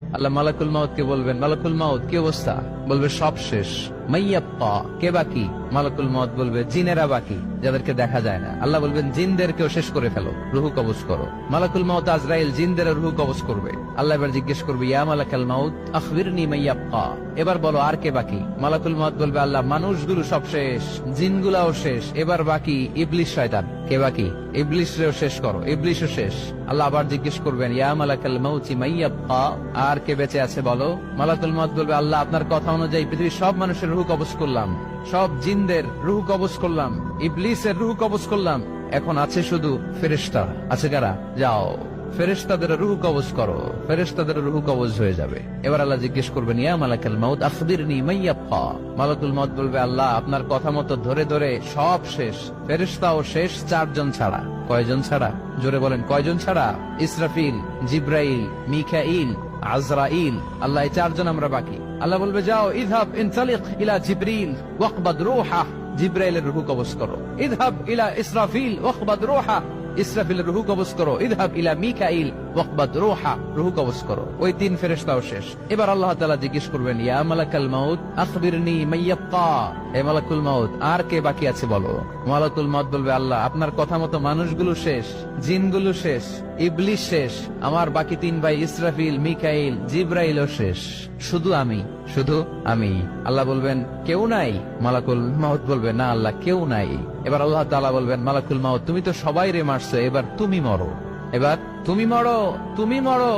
আল্লাহ মালাকুল মাউত কে বলবেন, মালাকুল মাউত কি অবস্থা? বলবে সব শেষ। মাইয়াপ্পা, কে বাকি? মালাকুল মাউত বলবে জিনেরা বাকি, যাদেরকে দেখা যায় না। আল্লাহ বলবেন জিনদেরকেও শেষ করে ফেলো, রুহু কবজ করো। মালাকুল মাউত আজরাইল জিনদের রুহু কবজ করবে। আল্লাহ এবার জিজ্ঞেস করবে, ইয়া মালাকাল মাউত আখবিরনি মাইয়াপ্পা, এবার বলো আর কে বাকি? মালাকুল মাউত বলবে, আল্লাহ মানুষগুলো সব শেষ, জিনগুলাও শেষ, এবার বাকি ইবলিস শয়তান। কে বাকি? ইবলিসরেও শেষ করো, ইবলিসও শেষ। আল্লাহ আবার জিজ্ঞেস করবেন, ইয়া মালাকাল মাউতি মাইয়াব্বা, আর কে বেঁচে আছে বলো? মালাকুল মাউত বলবে, আল্লাহ আপনার কথা অনুযায়ী পৃথিবীর সব মানুষের রূহ কবজ করলাম, সব জিনদের রূহ কবজ করলাম, ইবলিসের রূহ কবজ করলাম, এখন আছে শুধু ফেরেশতা। আছে কারা? যাও ফেরেশতাদের রূহ কবজ করো, ফেরেশতাদের রূহ কবজ হয়ে যাবে। এবার আল্লাহ জিজ্ঞেস করবেন, ইয়া মালাকাল মাউত আখবিরনি মাইয়াব্বা। মালাকুল মাউত বলবে, আল্লাহ আপনার কথা মতো ধরে ধরে সব শেষ, ফেরেশতাও শেষ, 4 জন ছাড়া। কয়জন ছাড়া? জোরে বলেন, কয়জন ছাড়া? ইসরাফিল, জিব্রাইল, মিকাইল, আজরাইল। আল্লাহ এই 4 জন আমরা বাকি। আল্লাহ বলবে, যাও ইযহাব ইনতালিক ইলা জিবরিল ওয়াকবাদ রূহা, জিব্রাইলের রূহ কবজ করো। ইযহাব ইলা ইসরাফিল ওয়াকবাদ রূহা, ইসরাফিলের রূহ কবজ করো। ইযহাব ইলা মিকাইল ওয়াকবাদ রূহা, রূহ কবজ করো। ওই 3 ফেরেশতাও শেষ। এবার আল্লাহ তাআলা জিজ্ঞেস করবেন, ইয়া মালাকাল মাউত আখবিরনি মাইয়াব্বা, হে মালাকুল মাউত আর কে বাকি আছে বলো? মালাকুল মাউত বলবে, আল্লাহ আপনার কথা মতো মানুষগুলো শেষ, জিনগুলো শেষ, ইবলিস শেষ, আমার বাকি 3 ভাই ইসরাফিল, মিকাইল, জিব্রাইলও শেষ, শুধু আমি, শুধু আমি। আল্লাহ বলবেন, কেউ নাই? মালাকুল মাউত বলবে, না আল্লাহ কেউ নাই। এবার আল্লাহ তাআলা বলবেন, মালাকুল মাউত তুমি তো সবাই রে মারছো, এবার তুমি মরো, এবার তুমি মরো, তুমি মরো।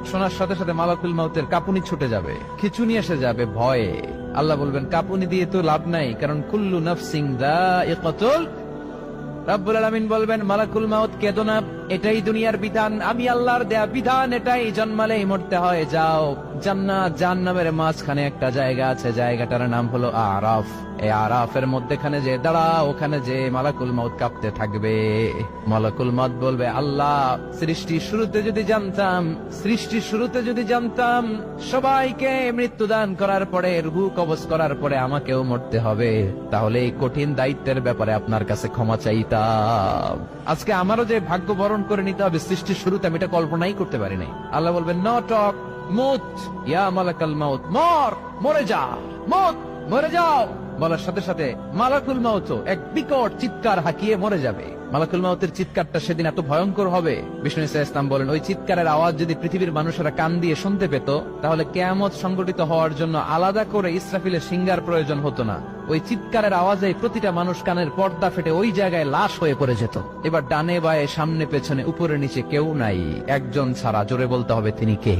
শোনার সাথে সাথে মালাকুল মাউতের কাঁপুনি ছুটে যাবে, খিঁচুনি এসে যাবে ভয়ে। আল্লাহ বলবেন, কাঁপুনি দিয়ে তো লাভ নাই, কারণ কুল্লু নাফসিন যায়িকাতুল। রব্বুল আলামিন বলবেন, মালাকুল মাউত কেঁদো না, এটাই দুনিয়ার বিধান, আমি আল্লাহর দেয়া বিধান, এটাই, জন্মালেই মরতে হয়। যাও, জান্নাত জাহান্নামের মাঝখানে একটা জায়গা আছে, জায়গাটার নাম হলো আরাফ। এই আরাফের মধ্যখানে যে দাঁড়াও, ওখানে যে মালাকুল মাউত কাঁপতে থাকবে। মালাকুল মাউত বলবে, আল্লাহ সৃষ্টির শুরুতে যদি জানতাম, সৃষ্টির শুরুতে যদি জানতাম সবাইকে মৃত্যুদান করার পরে, রূহ কবজ করার পরে আমাকেও মরতে হবে, তাহলে এই কঠিন দায়িত্বের ব্যাপারে আপনার কাছে ক্ষমা চাইতাম। আজকে আমারও যে ভাগ্য বরণ করে নিতে হবে সৃষ্টির শুরুতে, আমি এটা কল্পনাই করতে পারি নাই। আল্লাহ বলবেন, নো টক, মুত ইয়া মালাকাল মাউত, মর, মরে যা, মুত, মরে যাও। বলার সাথে সাথে মালাকুল মাউত এক বিকট চিৎকার হাঁকিয়ে মরে যাবে। মালাকুল মাউতের চিৎকারটা সেদিন এত ভয়ঙ্কর হবে, বিষ্ণু ইসা ইসলাম বলেন, ওই চিৎকারের আওয়াজ যদি পৃথিবীর মানুষেরা কান দিয়ে শুনতে পেত, তাহলে কিয়ামত সংগঠিত হওয়ার জন্য আলাদা করে ইসরাফিলের সিঙ্গার প্রয়োজন হতো না। ওই চিৎকারের আওয়াজে প্রতিটা মানুষ কানের পর্দা ফেটে ওই জায়গায় লাশ হয়ে পড়ে যেত। এবার ডানে বায়ে সামনে পেছনে উপরে নিচে কেউ নাই, একজন ছাড়া। জোরে বলতে হবে, তিনি কে?